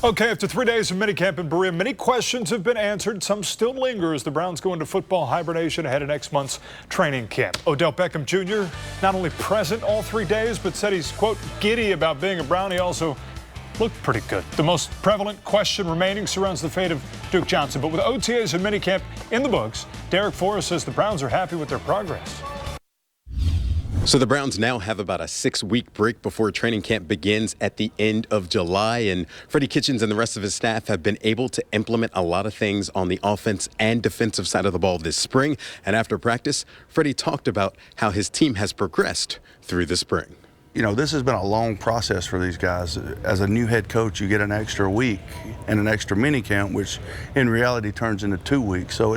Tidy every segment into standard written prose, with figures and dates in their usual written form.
Okay, after 3 days of minicamp in Berea, many questions have been answered. Some still linger as the Browns go into football hibernation ahead of next month's training camp. Odell Beckham Jr. not only present all 3 days, but said he's, quote, giddy about being a Brown. He also looked pretty good. The most prevalent question remaining surrounds the fate of Duke Johnson. But with OTAs and minicamp in the books, Derek Forrest says the Browns are happy with their progress. So the Browns now have about a 6-week break before training camp begins at the end of July. And Freddie Kitchens and the rest of his staff have been able to implement a lot of things on the offense and defensive side of the ball this spring. And after practice, Freddie talked about how his team has progressed through the spring. You know, this has been a long process for these guys. As a new head coach, you get an extra week and an extra mini camp, which in reality turns into 2 weeks. So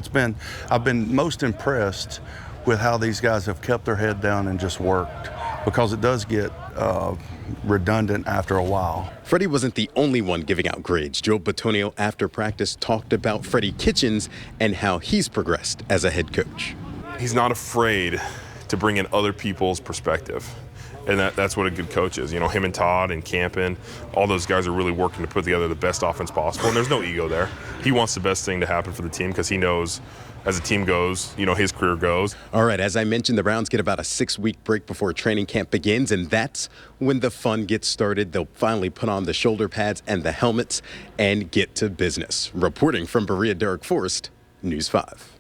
I've been most impressed with how these guys have kept their head down and just worked, because it does get redundant after a while. Freddie wasn't the only one giving out grades. Joe Batonio after practice talked about Freddie Kitchens and how he's progressed as a head coach. He's not afraid to bring in other people's perspective. And that's what a good coach is. You know, him and Todd and Campen, all those guys are really working to put together the best offense possible. And there's no ego there. He wants the best thing to happen for the team because he knows as the team goes, you know, his career goes. All right, as I mentioned, the Browns get about a 6-week break before training camp begins, and that's when the fun gets started. They'll finally put on the shoulder pads and the helmets and get to business. Reporting from Berea, Derek Forrest, News 5.